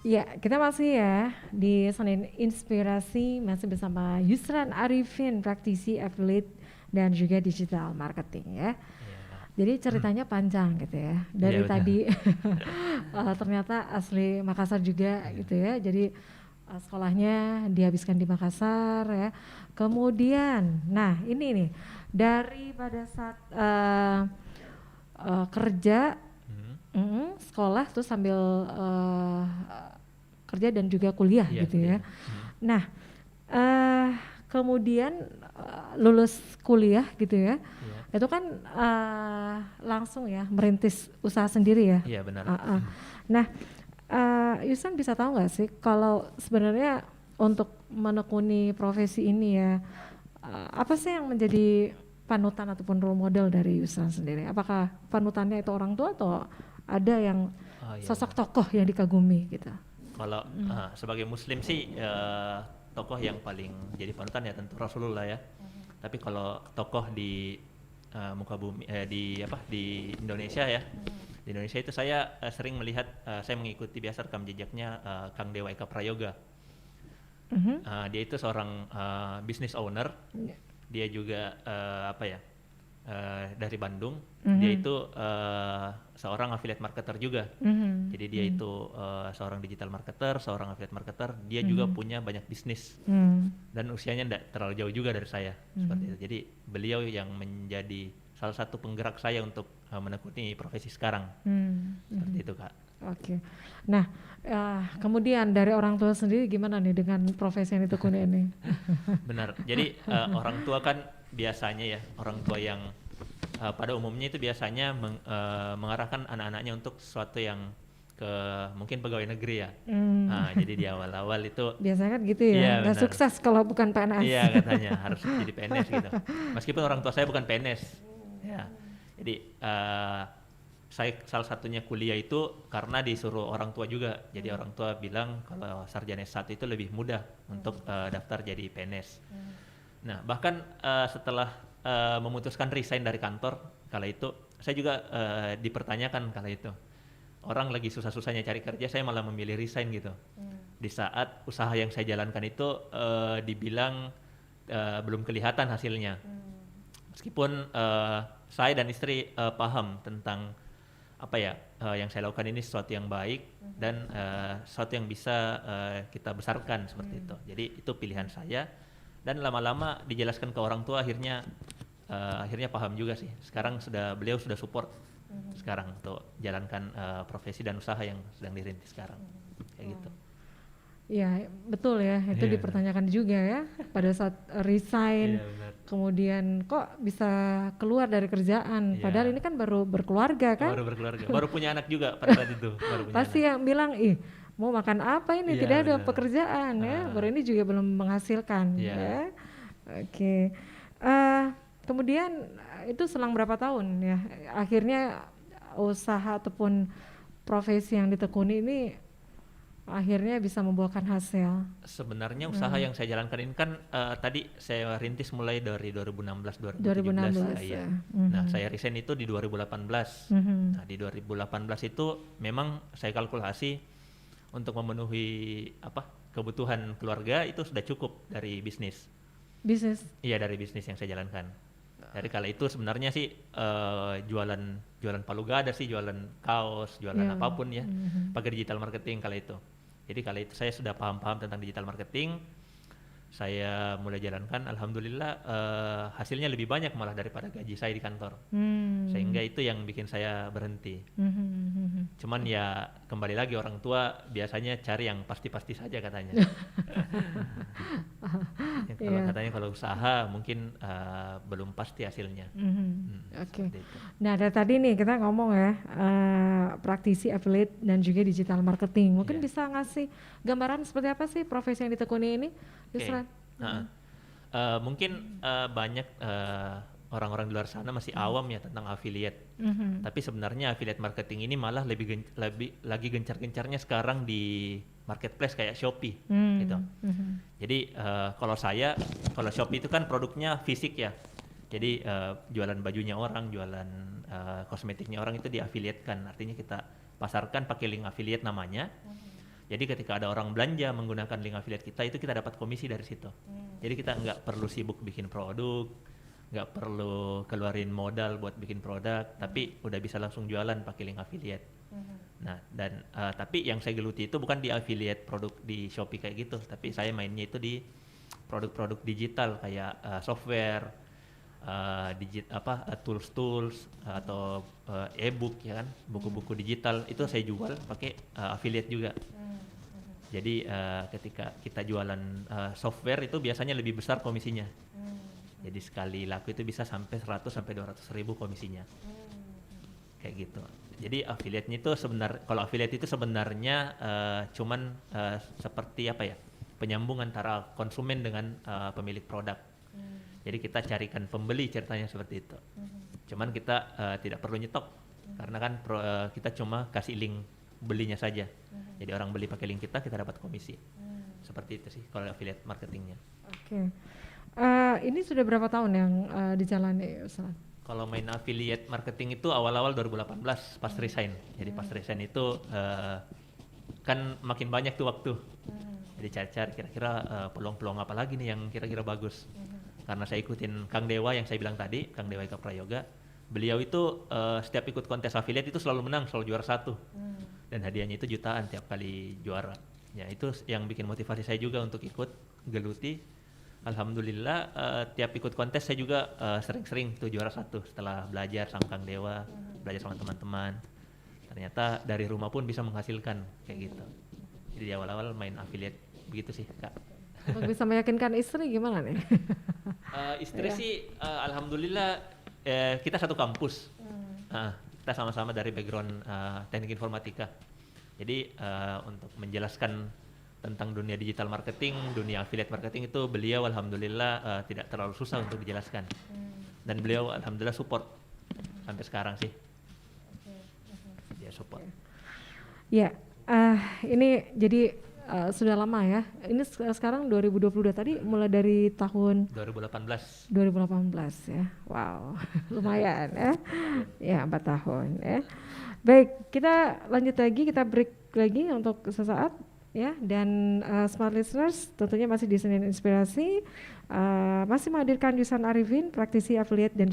Ya, kita masih ya di Senin Inspirasi masih bersama Yusran Arifin, praktisi affiliate dan juga digital marketing ya. Iya kak. Jadi ceritanya panjang gitu ya. Iya Dari betul. tadi ternyata asli Makassar juga Iya. gitu ya. Jadi sekolahnya dihabiskan di Makassar ya. Kemudian, nah ini nih dari pada saat kerja, Hmm. sekolah tuh sambil kerja dan juga kuliah Iya gitu ya. kuliah. Hmm. Nah, eh kemudian lulus kuliah gitu ya, Iya. itu kan langsung ya merintis usaha sendiri ya. Iya benar. Uh-uh. Nah, Yusan bisa tahu nggak sih kalau sebenarnya untuk menekuni profesi ini ya, apa sih yang menjadi panutan ataupun role model dari Yusan sendiri? Apakah panutannya itu orang tua atau ada yang Oh iya sosok benar. tokoh yang dikagumi gitu? Kalau sebagai Muslim sih tokoh yang paling jadi panutan ya tentu Rasulullah ya. Tapi kalau tokoh di muka bumi di apa di Indonesia ya. Di Indonesia itu saya sering melihat saya mengikuti biasa rekam jejaknya Kang Dewa Eka Prayoga. Mhm. Dia itu seorang business owner. Dia juga apa ya dari Bandung. Dia Mhm. itu seorang affiliate marketer juga. Mhm. Jadi dia Mhm. itu seorang digital marketer, seorang affiliate marketer. Dia juga Mhm. punya banyak bisnis Mhm. dan usianya tidak terlalu jauh juga dari saya seperti Mhm. itu. Jadi beliau yang menjadi salah satu penggerak saya untuk menekuni profesi sekarang. Mhm. Seperti Mhm. itu kak. Oke. Nah, kemudian dari orang tua sendiri gimana nih dengan profesi yang ditekuni ini? Benar. Jadi orang tua kan biasanya ya orang tua yang pada umumnya itu biasanya mengarahkan anak-anaknya untuk sesuatu yang ke mungkin pegawai negeri ya. Hmm. Jadi di awal-awal itu Biasanya kan gitu ya, iya nggak benar. sukses kalau bukan PNS. Iya katanya harus jadi PNS gitu. Meskipun orang tua saya bukan PNS. Ya. Jadi saya salah satunya kuliah itu karena disuruh orang tua juga. Jadi orang tua bilang kalau sarjana S1 itu lebih mudah untuk daftar jadi PNS. Nah, bahkan setelah memutuskan resign dari kantor kala itu, saya juga dipertanyakan kala itu. Orang lagi susah-susahnya cari kerja, saya malah memilih resign gitu. Di saat usaha yang saya jalankan itu dibilang belum kelihatan hasilnya. Meskipun saya dan istri paham tentang apa ya yang saya lakukan ini sesuatu yang baik dan sesuatu yang bisa kita besarkan seperti itu. Jadi itu pilihan saya dan lama-lama dijelaskan ke orang tua akhirnya paham juga sih. Sekarang beliau sudah support sekarang untuk jalankan profesi dan usaha yang sedang dirintis sekarang kayak gitu. Iya, betul ya, itu Iya benar. dipertanyakan juga ya pada saat resign, Iya benar. kemudian kok bisa keluar dari kerjaan, padahal ini Iya. kan baru berkeluarga kan? Baru berkeluarga, baru punya anak juga pada saat itu, baru punya Pasti anak. yang bilang, ih mau makan apa ini, Iya tidak ada benar. pekerjaan ya, Ah, baru ini juga belum menghasilkan iya. ya. Oke. Eh, kemudian itu selang berapa tahun ya, akhirnya usaha ataupun profesi yang ditekuni ini akhirnya bisa membuahkan hasil. Sebenarnya usaha yang saya jalankan ini kan tadi saya rintis mulai dari 2016 2017 ya, 2016 iya. ya. Nah, Mhm. saya resign itu di 2018. Mhm. Nah, di 2018 itu memang saya kalkulasi untuk memenuhi apa? Kebutuhan keluarga itu sudah cukup dari bisnis. Bisnis. Iya, dari bisnis yang saya jalankan. Dari kala itu sebenarnya sih jualan jualan palu gada sih, jualan kaos, jualan Ya. apapun ya, Mhm. pakai digital marketing kala itu. Jadi kala itu saya sudah paham-paham tentang digital marketing. Saya mulai jalankan, alhamdulillah hasilnya lebih banyak malah daripada gaji saya di kantor. Hmm. Sehingga itu yang bikin saya berhenti. Mhm. Mhm. Cuman ya kembali lagi orang tua biasanya cari yang pasti-pasti saja katanya. Ya, kalau Iya. katanya kalau usaha mungkin belum pasti hasilnya. Mhm. Oke. Seperti itu. Nah, dari tadi nih kita ngomong ya, praktisi affiliate dan juga digital marketing. Mungkin Iya. bisa ngasih gambaran seperti apa sih profesi yang ditekuni ini, Oke. Yusran? Heeh. Mungkin banyak orang-orang di luar sana masih awam ya tentang affiliate. Mhm. Tapi sebenarnya affiliate marketing ini malah lebih lagi gencar-gencarnya sekarang di marketplace kayak Shopee gitu. Mhm. Jadi kalau Shopee itu kan produknya fisik ya. Jadi jualan bajunya orang, jualan kosmetiknya orang itu diafiliatkan. Artinya kita pasarkan pakai link affiliate namanya. Jadi ketika ada orang belanja menggunakan link affiliate kita, itu kita dapat komisi dari situ. Jadi kita nggak perlu sibuk bikin produk, nggak perlu keluarin modal buat bikin produk, tapi udah bisa langsung jualan pakai link affiliate. Nah, dan tapi yang saya geluti itu bukan di affiliate produk di Shopee kayak gitu, tapi saya mainnya itu di produk-produk digital kayak software, tools-tools atau e-book ya kan, buku-buku digital itu saya jual pakai affiliate juga. Jadi ketika kita jualan software itu biasanya lebih besar komisinya. Jadi sekali laku itu bisa sampai 100 sampai 200 ribu komisinya. Kayak gitu. Jadi affiliate-nya itu kalau affiliate itu sebenarnya cuman seperti apa ya? Penyambung antara konsumen dengan pemilik produk. Jadi kita carikan pembeli, ceritanya seperti itu. Cuman kita tidak perlu nyetok karena kan kita cuma kasih link belinya saja. Jadi orang beli pakai link kita dapat komisi. Seperti itu sih kalau affiliate marketingnya. Oke. Ini sudah berapa tahun yang dijalani, Ustaz? Kalau main affiliate marketing itu awal-awal 2018 pas resign. Jadi pas resign itu kan makin banyak tuh waktu. Jadi cari-cari kira-kira peluang-peluang apa lagi nih yang kira-kira bagus. Karena saya ikutin Kang Dewa yang saya bilang tadi, Kang Dewa Eka Prayoga. Beliau itu setiap ikut kontes affiliate itu selalu menang, selalu juara 1. Dan hadiahnya itu jutaan tiap kali juara. Ya itu yang bikin motivasi saya juga untuk ikut geluti. Alhamdulillah tiap ikut kontes saya juga sering-sering tuh juara 1 setelah belajar sama Kang Dewa, belajar sama teman-teman. Ternyata dari rumah pun bisa menghasilkan kayak gitu. Jadi di awal-awal main affiliate begitu sih, Kak. Untuk bisa meyakinkan istri gimana nih? Istri sih alhamdulillah kita satu kampus. Kita sama-sama dari background teknik informatika. Jadi untuk menjelaskan tentang dunia digital marketing, dunia affiliate marketing itu beliau alhamdulillah tidak terlalu susah untuk dijelaskan. Dan beliau alhamdulillah support sampai sekarang sih. Dia support. Ya, ini jadi sudah lama ya. Ini sekarang 2022 tadi mulai dari tahun 2018 ya. Wow, lumayan ya. Ya, 4 tahun ya. Baik, kita lanjut lagi, kita break lagi untuk sesaat ya. Dan smart listeners tentunya masih di Senin Inspirasi, masih menghadirkan Yusan Arifin, praktisi affiliate dan